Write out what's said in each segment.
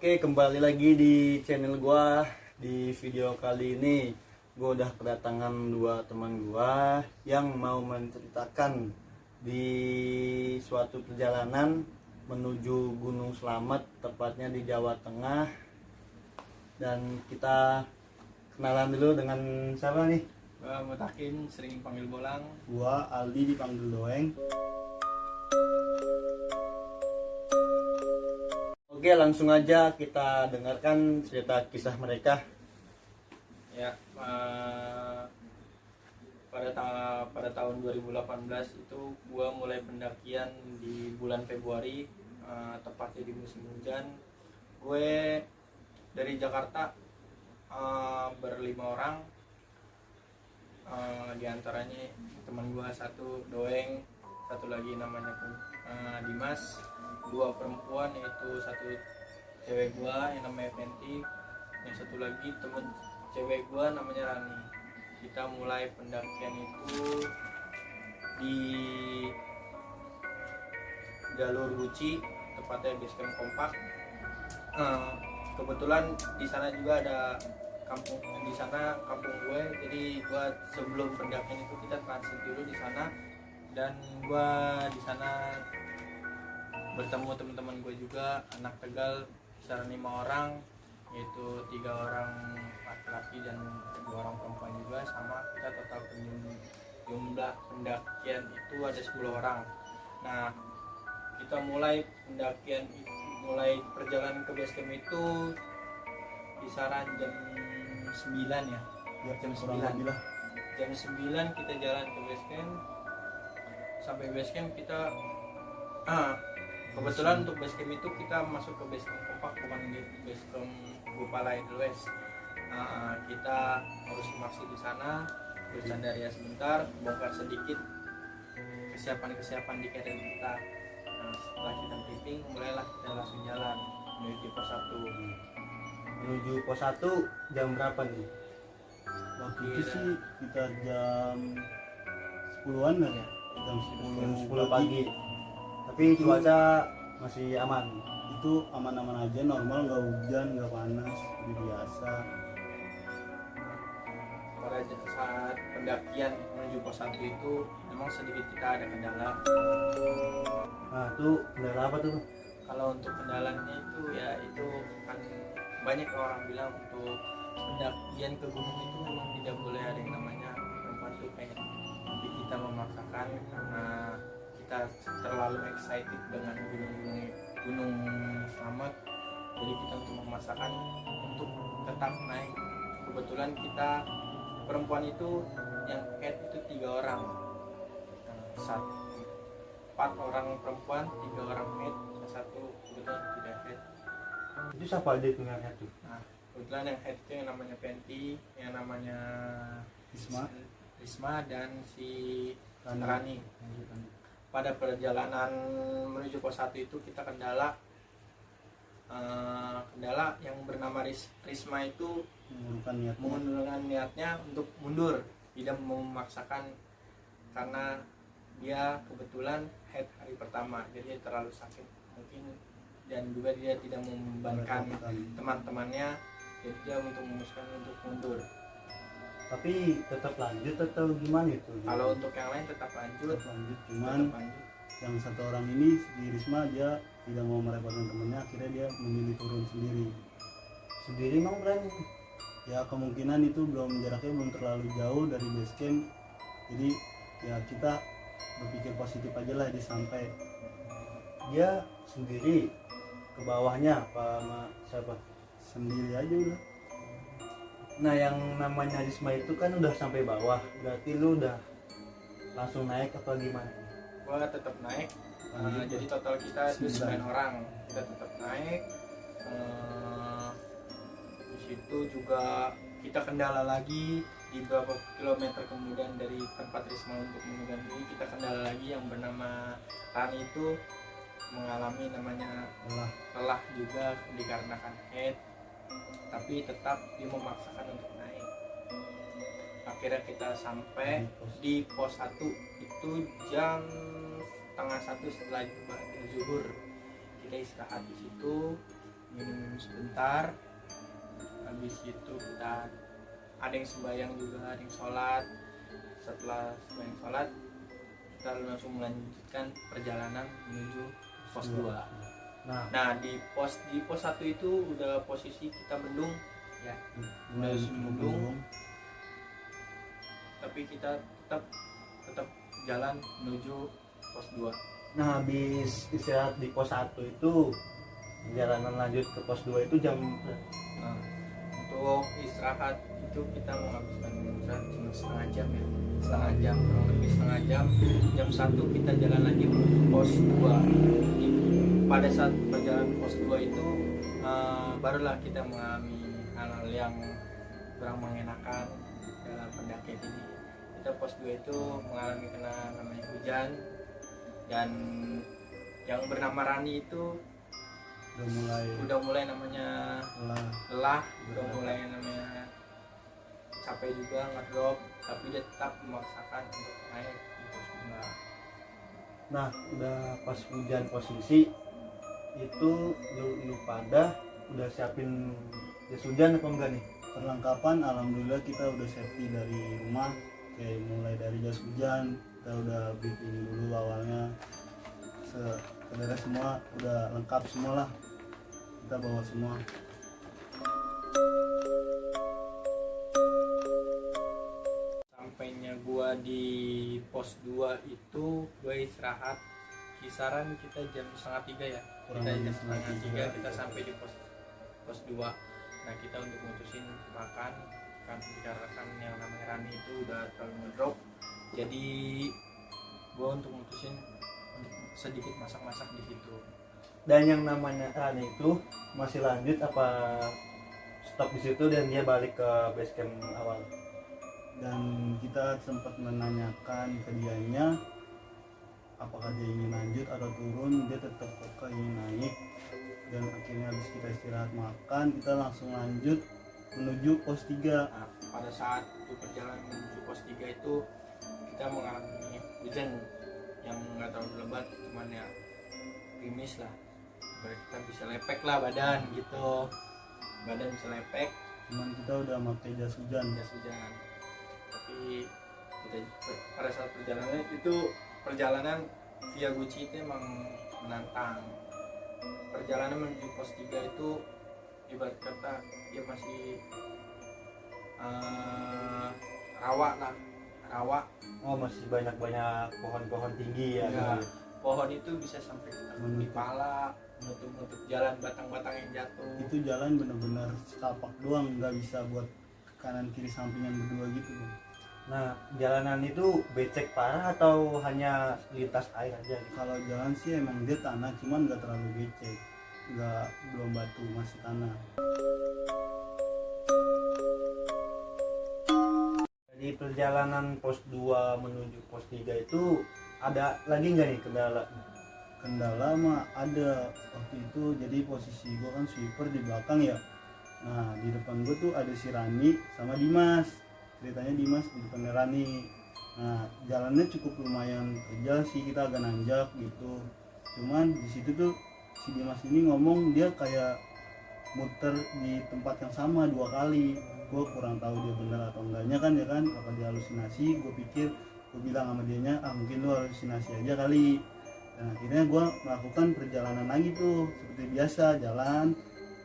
Oke, kembali lagi di channel gua. Di video kali ini gua udah kedatangan dua teman gua yang mau menceritakan di suatu perjalanan menuju Gunung Slamet, tepatnya di Jawa Tengah. Dan kita kenalan dulu dengan siapa nih? Gua Mutakin, sering panggil Bolang. Gua Aldi dipanggil Doeng. Oke, langsung aja kita dengarkan cerita kisah mereka. Ya, pada tahun 2018 itu gua mulai pendakian di bulan Februari, tepatnya di musim hujan. Gue dari Jakarta berlima orang, di antaranya teman gua satu Doeng, satu lagi namanya Dimas, dua perempuan yaitu satu cewek gua yang namanya Fenty, yang satu lagi temen cewek gua namanya Rani. Kita mulai pendakian itu di jalur Guci, tepatnya base camp kompak. Kebetulan di sana juga ada kampung gue, jadi gue sebelum pendakian itu kita transit dulu di sana, dan gue di sana bertemu teman-teman gue juga anak Tegal sekitar 5 orang, yaitu 3 orang laki-laki dan 2 orang perempuan juga, sama kita total jumlah pendakian itu ada 10 orang. Nah, kita mulai perjalanan ke base camp itu kisaran jam 9 ya. Jam 9 lah. Jam 9 kita jalan ke base camp. Sampai base camp kita kebetulan untuk base camp itu kita masuk ke base camp kompak, bukan di base camp Gupala Edelweiss. Kita harus masih di sana, bersandar ya sebentar, bongkar sedikit kesiapan di kereta kita. Setelah kita briefing, mulailah kita langsung jalan menuju pos 1. Menuju pos 1 jam berapa nih? Waktu itu sih kita jam 10-an lah ya. Jam 10 pagi. Tapi cuaca masih aman. Itu aman-aman aja, normal, nggak hujan, nggak panas, udah biasa. Pada saat pendakian menuju pos 1 itu memang sedikit kita ada kendala. Nah, itu kendala apa tuh? Kalau untuk kendalanya itu ya itu kan banyak orang bilang untuk pendakian ke gunung itu memang tidak boleh ada yang namanya perempuan tuh pengen, tapi kita memaksakan karena kita terlalu excited dengan gunung Slamet, jadi kita untuk memaksakan untuk tetap naik. Kebetulan kita perempuan itu yang head itu 3 orang, 4 orang perempuan, 3 orang head, satu kebetulan tidak head. Itu siapa aja itu yang itu? Nah, kebetulan yang head itu yang namanya Fenty, yang namanya Risma dan si Rani. Pada perjalanan menuju pos 1 itu kita kendala yang bernama Risma itu mengundurkan niatnya untuk mundur, tidak memaksakan karena dia kebetulan head hari pertama, jadi terlalu sakit mungkin, dan juga dia tidak membebankan teman-temannya, jadi dia memutuskan untuk mundur. Tapi tetap lanjut atau gimana itu? Kalau untuk yang lain tetap lanjut, cuman yang satu orang ini di Risma dia tidak mau merepotkan temennya, akhirnya dia memilih turun sendiri Emang berani? ya. Kemungkinan itu jaraknya belum terlalu jauh dari base camp, jadi ya kita berpikir positif aja lah, dia sampai. Dia sendiri ke bawahnya apa sama siapa? Sendiri aja udah. Nah, yang namanya Risma itu kan udah sampai bawah, berarti lu udah langsung naik apa gimana? gua tetap naik. Jadi total kita 9 orang, kita tetap naik. Di situ juga kita kendala lagi di beberapa kilometer kemudian dari tempat Risma untuk memegang ini, kita kendala lagi yang bernama Rani itu mengalami namanya lelah juga dikarenakan head, tapi tetap dia memaksakan untuk naik. Akhirnya kita sampai di pos 1 itu jam setengah 1 setelah zuhur. Kita istirahat di situ, minum sebentar. Habis itu kita ada yang sembahyang juga, ada yang sholat. Setelah sembahyang sholat kita langsung melanjutkan perjalanan menuju pos 2. Nah di pos 1 itu udah posisi kita bendung ya, udah mendung, tapi kita tetap jalan menuju pos 2. Nah, habis istirahat di pos 1 itu perjalanan lanjut ke pos 2 itu jam. Nah, untuk istirahat itu kita menghabiskan istirahat cuma setengah jam ya, setengah jam, kurang lebih setengah jam. Jam 1 kita jalan lagi menuju pos 2. Pada saat perjalanan pos 2 itu barulah kita mengalami hal-hal yang kurang mengenakan dalam pendakian ini. Kita pos 2 itu mengalami kena namanya hujan, dan yang bernama Rani itu udah mulai namanya lelah, udah mulai namanya capek juga, ngedrop, tapi dia tetap memaksakan untuk naik di pos 2. Nah, udah pas hujan posisi itu lu pada udah siapin jas hujan apa enggak nih? Perlengkapan alhamdulillah kita udah safety dari rumah, kayak mulai dari jas hujan kita udah bikin dulu awalnya, saudara semua udah lengkap semua lah, kita bawa semua. Sampainya gua di pos 2 itu gua istirahat kisaran kita jam setengah 3 ya, Kurang kita lebih jam setengah setengah 3 kita sampai di pos 2. Nah kita untuk mutusin makan kan, dikarenakan yang namanya Rani itu udah terlalu ngedrop, jadi gue untuk mutusin untuk sedikit masak-masak di situ. Dan yang namanya Rani itu masih lanjut apa stop di situ dan dia balik ke base camp awal? Dan kita sempat menanyakan ke dianya apakah dia ingin lanjut atau turun, dia tetap kekeh ingin naik. Dan akhirnya habis kita istirahat makan, kita langsung lanjut menuju pos 3. Nah, pada saat itu perjalanan menuju pos 3 itu kita mengalami hujan yang nggak terlalu lebat, cuman ya gerimis lah, kita bisa lepek lah badan gitu, badan bisa lepek, Cuman kita udah pakai jas hujan. jas hujan. Tapi kita pada saat perjalanan itu, perjalanan via Gucci itu emang menantang. Perjalanan menuju pos 3 itu ibarat kata ya masih rawa lah, rawa. Oh, masih banyak-banyak pohon-pohon tinggi ya. Ya, pohon itu bisa sampai di pala, menutup jalan, batang-batang yang jatuh. Itu jalan bener-bener setapak doang, nggak bisa buat kanan kiri sampingan berdua gitu Bang. Nah, jalanan itu becek parah atau hanya lintas air aja gitu? Kalau jalan sih emang dia tanah, cuman nggak terlalu becek, nggak, belum batu, masih tanah. Di perjalanan pos 2 menuju pos 3 itu ada lagi nggak nih kendala? Kendala mah ada waktu itu, jadi posisi gua kan sweeper di belakang ya. Nah di depan gua tuh ada si Rani sama Dimas. Ceritanya Dimas di depan Rani. Nah jalannya cukup lumayan terjal sih, kita agak nanjak gitu. Cuman di situ tuh si Dimas ini ngomong dia kayak muter di tempat yang sama 2 kali. Gue kurang tahu dia benar atau enggaknya kan ya kan, apa dia halusinasi. Gue bilang sama dianya, mungkin lu halusinasi aja kali. Dan akhirnya gue melakukan perjalanan lagi tuh seperti biasa jalan,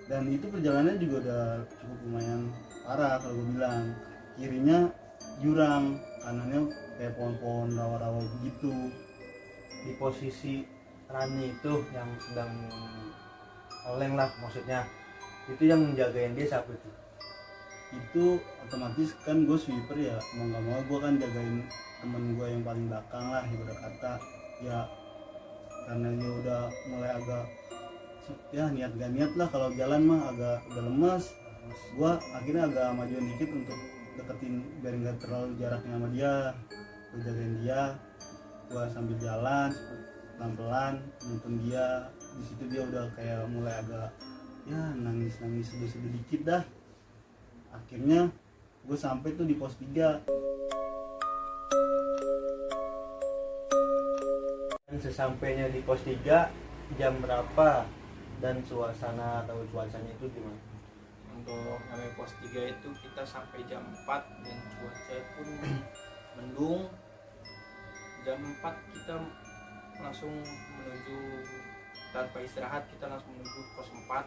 dan itu perjalanannya juga udah cukup lumayan parah kalau gue bilang. Kirinya jurang, kanannya kayak pohon-pohon rawa-rawa begitu. Di posisi Rani itu yang sedang oleng lah maksudnya, itu yang menjagain dia siapa itu? Itu otomatis kan gue sweeper ya, mau nggak mau gue kan jagain temen gue yang paling belakang lah ibarat kata ya, karena dia udah mulai agak ya niat gak niat lah kalau jalan mah agak udah lemas. Gue akhirnya agak majuin dikit untuk deketin biar nggak terlalu jaraknya sama dia. Gue jagain dia, gue sambil jalan pelan-pelan nonton dia. Di situ dia udah kayak mulai agak ya nangis sedih dikit dah. Akhirnya gue sampai tuh di pos 3. Dan sesampainya di pos 3 jam berapa? dan suasana atau cuacanya itu gimana? Untuk namanya pos 3 itu kita sampai jam 4 dan cuaca pun mendung. Jam 4 kita langsung menuju, tanpa istirahat kita langsung menuju pos 4.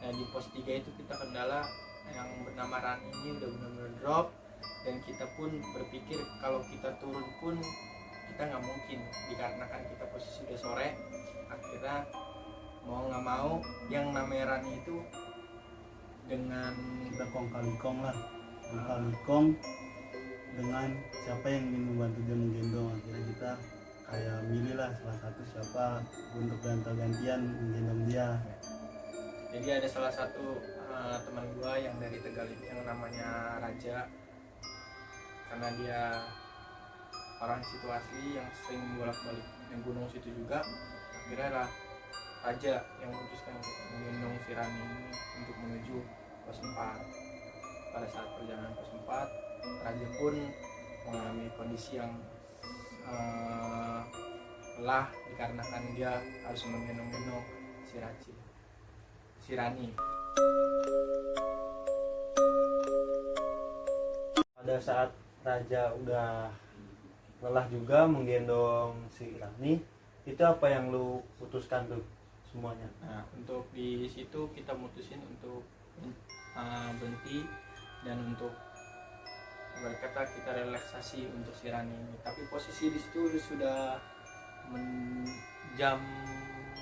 Nah di pos 3 itu kita kendala yang bernama Rani ini udah benar-benar drop, dan kita pun berpikir kalau kita turun pun kita nggak mungkin dikarenakan kita posisi udah sore. Akhirnya mau nggak mau yang namanya Rani itu dengan Kita kong kali kong lah, kong kali kong dengan siapa yang ingin membantu dia menggendong. Akhirnya kita kayak milih lah salah satu siapa untuk gantian menggendong dia. Jadi ada salah satu teman gua yang dari Tegal ini yang namanya Raja, karena dia orang situ asli yang sering bolak-balik yang gunung situ juga. Akhirnya lah Raja yang memutuskan untuk menggendong si Rani ini untuk menuju pos 4. Pada saat perjalanan pos 4, Raja pun mengalami kondisi yang lelah dikarenakan dia harus menggendong-gendong si Rani. Pada saat Raja udah lelah juga menggendong si Rani, itu apa yang lu putuskan tuh semuanya? Nah, untuk di situ kita mutusin untuk berhenti dan untuk berkata kita relaksasi untuk si Rani ini. Tapi posisi di situ sudah jam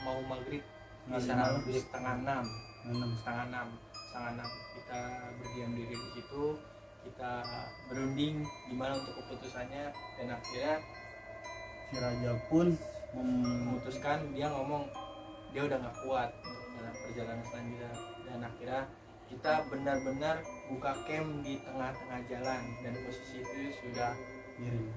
mau maghrib, kisaran setengah enam kita berdiam diri di situ, kita berunding gimana untuk keputusannya, dan akhirnya Si Raja pun memutuskan, dia ngomong dia udah nggak kuat untuk perjalanan selanjutnya, dan akhirnya kita benar-benar buka camp di tengah-tengah jalan, dan posisi itu sudah miring.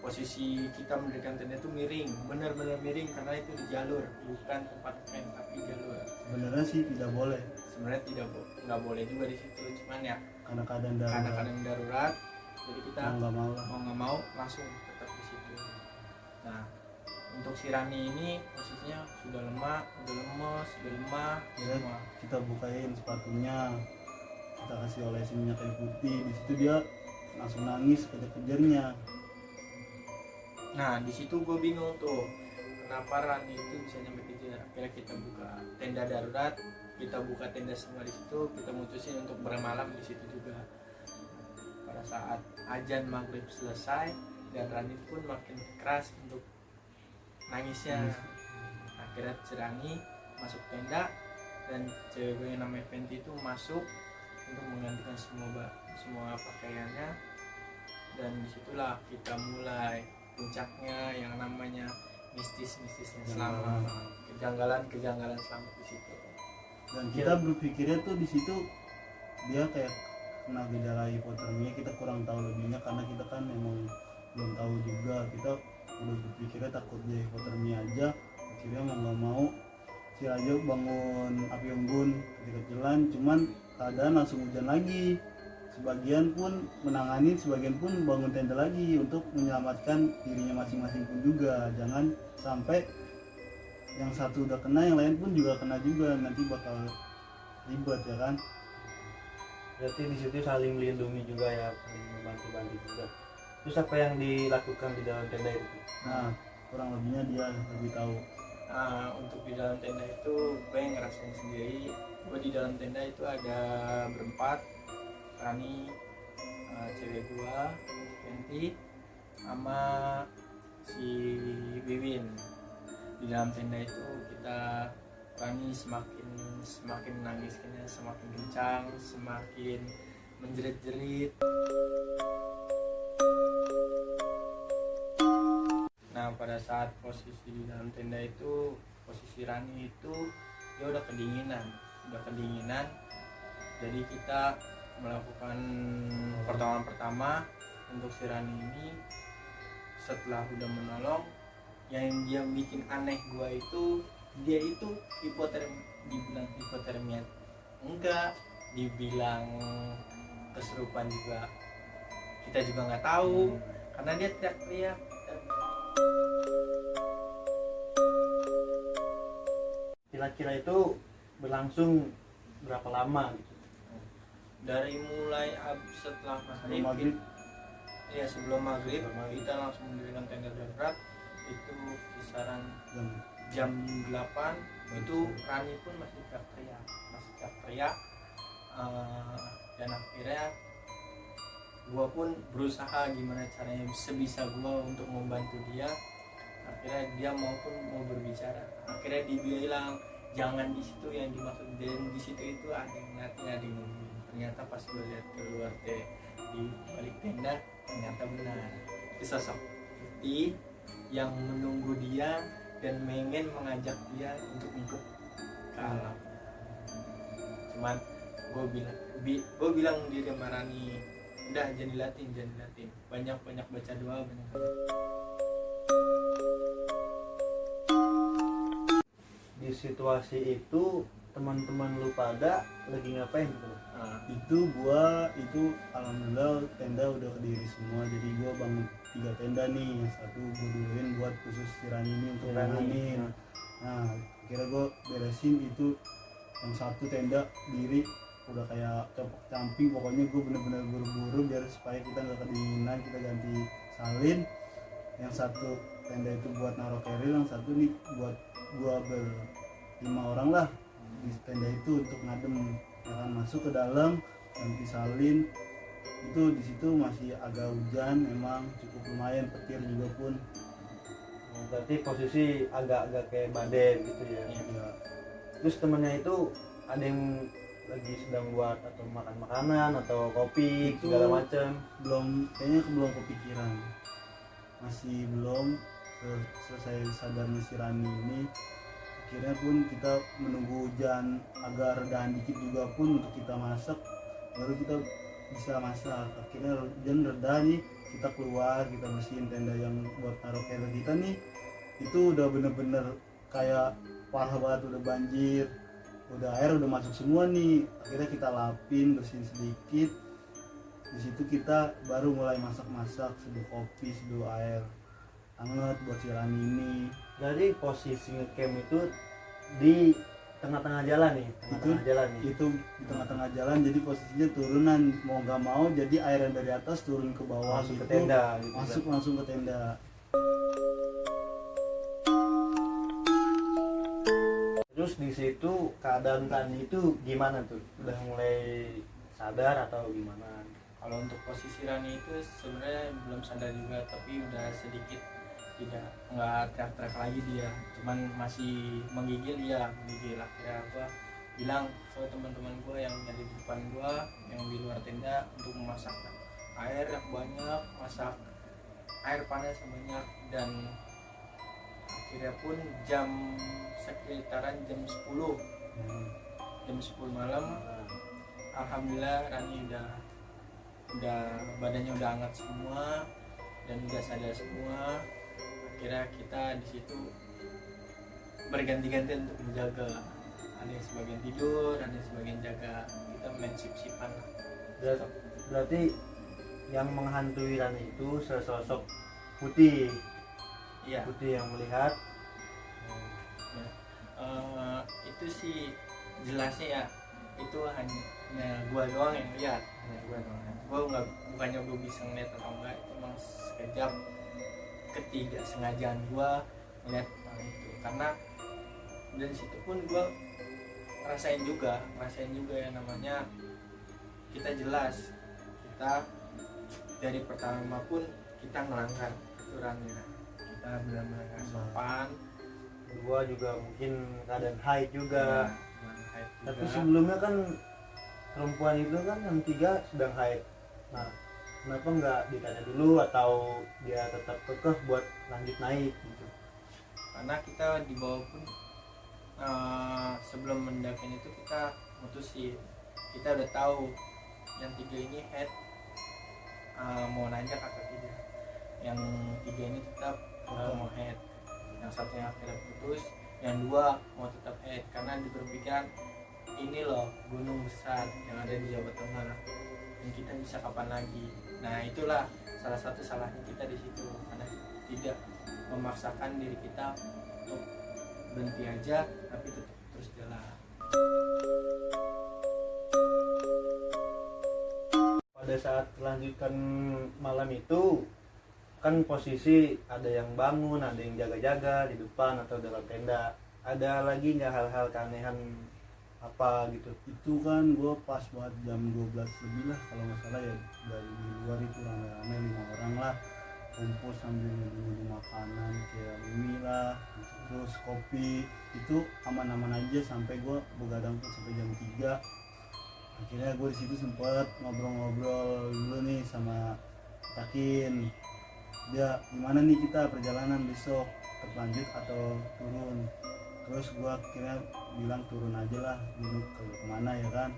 posisi kita mendirikan tenda itu miring, benar-benar miring karena itu di jalur, bukan tempat camp tapi jalur. Sebenarnya sih tidak boleh Sebenarnya nggak boleh juga di situ, cuman ya karena keadaan karena darurat. darurat, jadi kita Mau nggak mau lah. mau nggak mau langsung tetap di situ. Nah untuk si Rani ini posisinya sudah lemah, udah lemes, sudah lemah Ya, semua. kita bukain sepatunya, kita kasih olesin minyak kayu putih. Di situ dia langsung nangis kejar-kejarnya. Nah di situ gue bingung tuh kenapa Rani itu bisa nyampe kejar. Akhirnya kita buka tenda darurat, kita buka tenda semua di situ, kita mutusin untuk bermalam di situ juga. Pada saat azan maghrib selesai dan Rani pun makin keras untuk nangisnya. Akhirnya si Rani masuk tenda dan cewek gue yang namanya Fenty itu masuk untuk menggantikan semua pakaiannya, dan disitulah kita mulai puncaknya yang namanya mistisnya selama kejanggalan selama di situ. Dan kita berpikirnya tuh di situ dia kayak kena gejala hipotermia. Kita kurang tahu lebihnya karena kita kan memang belum tahu juga. Kita udah berpikirnya takut dia hipotermia aja. Akhirnya mau nggak mau si Raja bangun api unggun kecil-kecilan, cuman keadaan langsung hujan lagi. Sebagian pun menangani, sebagian pun bangun tenda lagi untuk menyelamatkan dirinya masing-masing pun juga. Jangan sampai yang satu udah kena, yang lain pun juga kena juga, nanti bakal ribet ya kan. Berarti di situ saling melindungi juga ya, saling membantu juga. Terus apa yang dilakukan di dalam tenda itu? Nah, kurang lebihnya dia lebih tahu. Nah, untuk di dalam tenda itu gue yang ngerasain sendiri. Gue di dalam tenda itu ada berempat, Rani, cewek gue, Fenty, sama si Wiwin. Di dalam tenda itu kita Rani semakin menangisnya semakin kencang, semakin menjerit-jerit. Nah pada saat posisi di dalam tenda itu, posisi Rani itu dia udah kedinginan. Jadi kita melakukan pertolongan pertama untuk si Rani ini. Setelah udah menolong, yang dia bikin aneh gua itu, dia itu dibilang hipotermia enggak, dibilang kesurupan juga kita juga nggak tahu, karena dia teriak-teriak. kira-kira itu berlangsung berapa lama gitu? Dari mulai setelah Sebelum maghrib, maghrib. ya sebelum maghrib Sebelum maghrib. kita langsung mendirikan tenda darurat itu kisaran Jam jam 8 itu Rani pun masih teriak-teriak. Dan akhirnya gua pun berusaha gimana caranya sebisa gua untuk membantu dia. Akhirnya dia mau berbicara, akhirnya dia bilang jangan di situ yang dimaksud, dan di situ itu ada yang ngeliatin, ada yang nungguin. Ternyata pas gue lihat keluar di balik tenda, ternyata benar itu sosok putih yang menunggu dia dan ingin mengajak dia untuk ikut ke alam. Cuman gue bilang di sama Rani, udah jangan dilatin, banyak baca doa, banyak. Di situasi itu teman-teman lu pada lagi ngapain gitu? itu alhamdulillah tenda udah berdiri semua, jadi gua bangun 3 tenda nih, yang satu gua duluin buat khusus si Rani ini untuk nanganin. Nah kira gua beresin itu, yang satu tenda diri udah kayak copok camping, pokoknya gua bener-bener buru-buru biar supaya kita nggak kedinginan, kita ganti salin. Yang satu tenda itu buat naruh keril, yang satu nih buat gua 5 orang lah di tenda itu untuk ngadem, ya kan, masuk ke dalam ganti salin. Itu di situ masih agak hujan, memang cukup lumayan, petir juga pun. Berarti posisi agak-agak kayak badai gitu ya. Ya, Terus temennya itu ada yang lagi sedang buat atau makan makanan atau kopi Itu segala macam. kayaknya belum kepikiran, masih belum selesai sadarnya si Rani ini. Akhirnya pun kita menunggu hujan agak redahan dikit juga pun untuk kita masak, baru kita bisa masak. Akhirnya hujan reda nih, kita keluar, kita bersihin tenda yang buat taruh keril kita nih. Itu udah bener-bener kayak parah banget, udah banjir, udah air udah masuk semua nih. Akhirnya kita lapin, bersihin sedikit. Di situ kita baru mulai masak-masak, seduh kopi, seduh air hangat buat si Rani ini. Jadi posisi ngecamp itu di tengah-tengah jalan nih, Itu di tengah-tengah jalan, jadi posisinya turunan, mau nggak mau jadi air yang dari atas turun ke bawah, masuk ke gitu, tenda gitu. masuk langsung ke tenda. Terus di situ keadaan Tani itu gimana tuh? Udah mulai sadar atau gimana? Kalau untuk posisi Rani itu sebenarnya belum sadar juga, tapi udah sedikit nggak teriak-teriak lagi dia, cuman masih menggigil. Akhirnya gua bilang ke teman-teman gua yang ada di depan gua, yang di luar tenda, untuk memasak air yang banyak, masak air panas yang banyak. Dan akhirnya pun sekitaran jam 10 malam, alhamdulillah Rani udah badannya udah hangat semua dan udah sadar semua. Akhirnya kita di situ berganti-ganti untuk menjaga, ada yang sebagian tidur, ada yang sebagian jaga, kita main sip-sipan lah. Berarti yang menghantui Rani itu sesosok putih. Iya. Putih yang melihat. Itu sih jelasnya ya, itu hanya gua doang yang lihat. Bukannya gua bisa ngeliat atau enggak, itu emang sekejap ketidaksengajaan gua ngeliat hal itu. Karena dari situ pun gua rasain juga yang namanya kita jelas, kita dari pertama pun kita ngelanggar aturannya, kita benar-benar nggak sopan. Gua juga mungkin keadaan haid juga. Tapi Tapi sebelumnya kan perempuan itu kan yang 3 sedang haid. Nah, kenapa nggak ditanya dulu atau dia tetap kekeh buat lanjut naik gitu? karena kita di bawah pun sebelum mendakiin itu kita mutusin, kita udah tahu yang 3 ini head mau nanjak atau tidak. Yang 3 ini tetap mau head, yang satunya akhirnya putus, yang 2 mau tetap head karena diperpikiran ini loh gunung besar yang ada di Jawa Tengah, dan kita bisa kapan lagi. Nah itulah salah satu salahnya kita di situ, karena tidak memaksakan diri kita untuk berhenti aja, tapi terus terus jalan. Pada saat melanjutkan malam itu kan posisi ada yang bangun, ada yang jaga-jaga di depan atau dalam tenda. Ada lagi nggak hal-hal keanehan apa gitu? Itu kan gue pas buat jam 12 lebih lah kalau nggak salah ya, dari di luar itu rame-rame 5 orang lah kumpul sambil nunggu makanan kayak mie lah, terus kopi. Itu aman-aman aja sampai gue begadang tuh sampai jam 3. Akhirnya gue di situ sempet ngobrol-ngobrol dulu nih sama Takin, dia gimana nih kita perjalanan besok, lanjut atau turun. Terus gue akhirnya bilang turun aja lah dulu, ke kemana ya kan,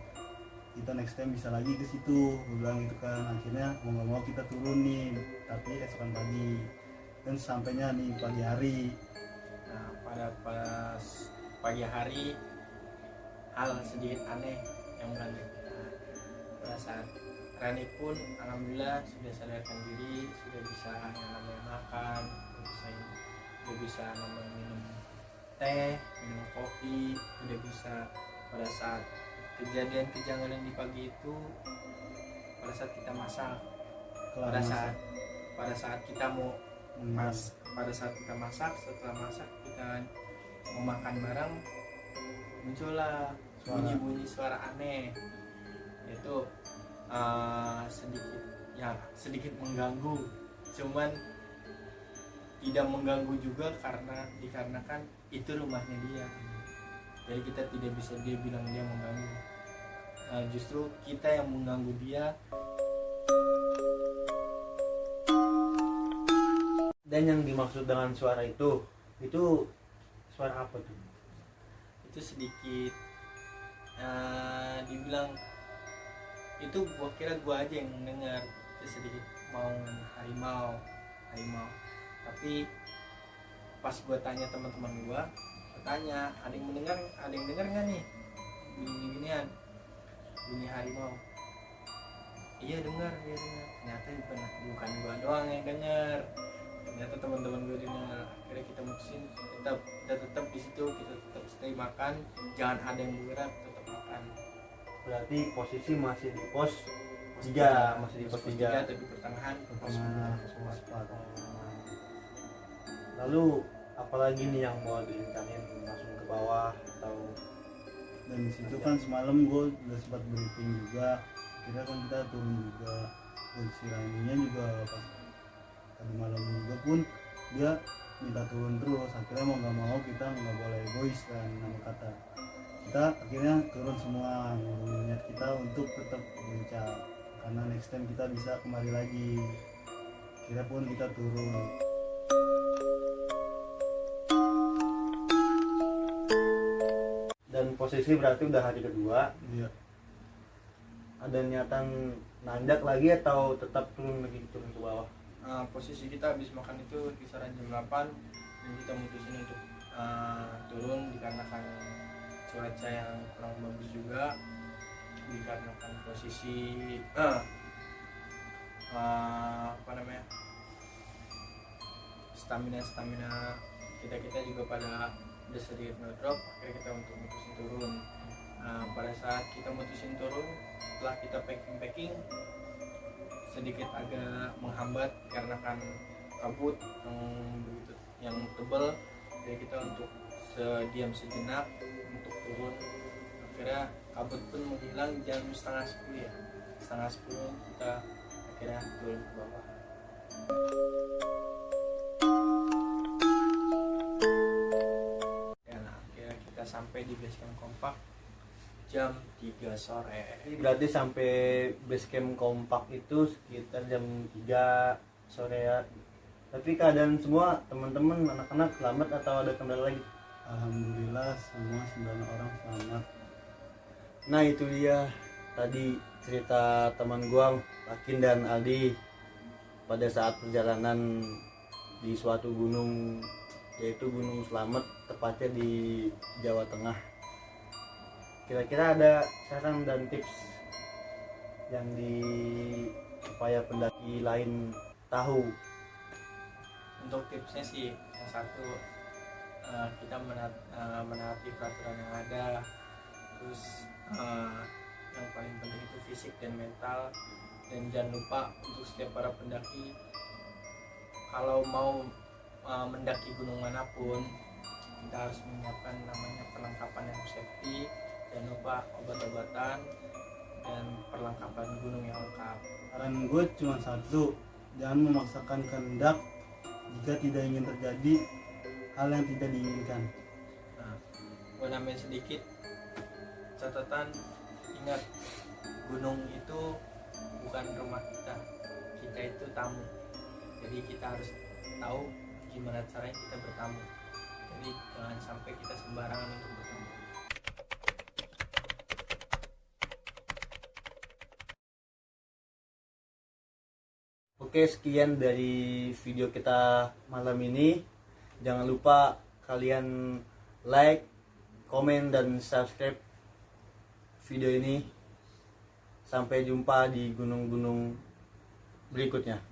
kita next time bisa lagi ke situ, gue bilang gitu kan. Akhirnya mau nggak mau kita turun nih, tapi esokan pagi, dan sampainya nih pagi hari. Nah, pada pas pagi hari hal sedikit aneh yang melanda kita. Pada saat Rani pun alhamdulillah sudah sadarkan diri, sudah bisa yang namanya makan, sudah bisa namanya minum teh, minum kopi, sudah bisa. Pada saat kejadian kejanggalan di pagi itu, pada saat kita masak, pada saat kita mau pada saat kita masak, setelah masak kita mau makan bareng, muncullah bunyi-bunyi suara aneh. Itu sedikit mengganggu, cuman tidak mengganggu juga dikarenakan itu rumahnya dia, jadi kita tidak bisa dia bilang dia mengganggu. Justru kita yang mengganggu dia. Dan yang dimaksud dengan suara itu suara apa tuh? Itu sedikit dibilang itu gua kira gua aja yang dengar, itu sedikit mau harimau. Tapi pas gua tanya teman-teman gua tanya, ada yang dengar nggak nih bunyi-bunyian, bunyi harimau? Iya dengar. Ternyata bukan gua doang yang dengar, ternyata teman-teman gue dengar. Akhirnya kita mutusin tetap di situ, kita tetap stay makan, jangan ada yang bergerak, tetap makan. Berarti posisi masih di pos 3, masih di pos 3 atau di pertengahan pos Pos 4. Lalu apalagi nih yang mau direncanain, langsung ke bawah atau? Dan di situ kan semalam gue udah sempat briefing juga, akhirnya kan kita turun juga. Dan si Raninya juga pas tadi malam juga pun dia minta turun terus. Akhirnya mau nggak mau kita nggak boleh egois kan, nama kata kita akhirnya turun semua, niat kita untuk tetap berucap karena next time kita bisa kembali lagi. Akhirnya pun kita turun. Dan posisi berarti udah hari kedua, Iya. ada niatan nanjak lagi atau tetap turun ke bawah? Posisi kita habis makan itu kisaran jam 8 dan kita mutusin untuk turun dikarenakan cuaca yang kurang bagus juga, dikarenakan posisi stamina kita juga pada udah sedikit ngedrop. Akhirnya kita untuk mutusin turun. Pada saat kita mutusin turun, setelah kita packing sedikit agak menghambat karena kan kabut yang tebal, jadi kita untuk diam sejenak untuk turun. Akhirnya kabut pun menghilang jam setengah 10 kita akhirnya turun ke bawah. Dan akhirnya kita sampai di base camp kompak jam 3 sore. Berarti sampai base camp kompak itu sekitar jam 3 sore ya. Tapi keadaan semua teman-teman anak-anak selamat atau ada kendala lagi? Alhamdulillah semua 9 orang selamat. Nah itu dia tadi cerita teman gua Takin dan Aldi pada saat perjalanan di suatu gunung, yaitu Gunung Slamet, tepatnya di Jawa Tengah. Kira-kira ada saran dan tips yang supaya pendaki lain tahu? Untuk tipsnya sih, yang satu kita menaati peraturan yang ada. Terus yang paling penting itu fisik dan mental. Dan jangan lupa untuk setiap para pendaki, kalau mau mendaki gunung manapun, kita harus menyiapkan namanya perlengkapan yang safety. Jangan lupa obat-obatan dan perlengkapan gunung yang lengkap. Saran gue cuma satu, jangan memaksakan kehendak jika tidak ingin terjadi hal yang tidak diinginkan. Nah, gue nambahin sedikit catatan, ingat, gunung itu bukan rumah kita itu tamu. Jadi kita harus tahu gimana caranya kita bertamu. Jadi jangan sampai kita sembarangan untuk bertamu. Oke, sekian dari video kita malam ini. Jangan lupa kalian like, komen, dan subscribe video ini. Sampai jumpa di gunung-gunung berikutnya.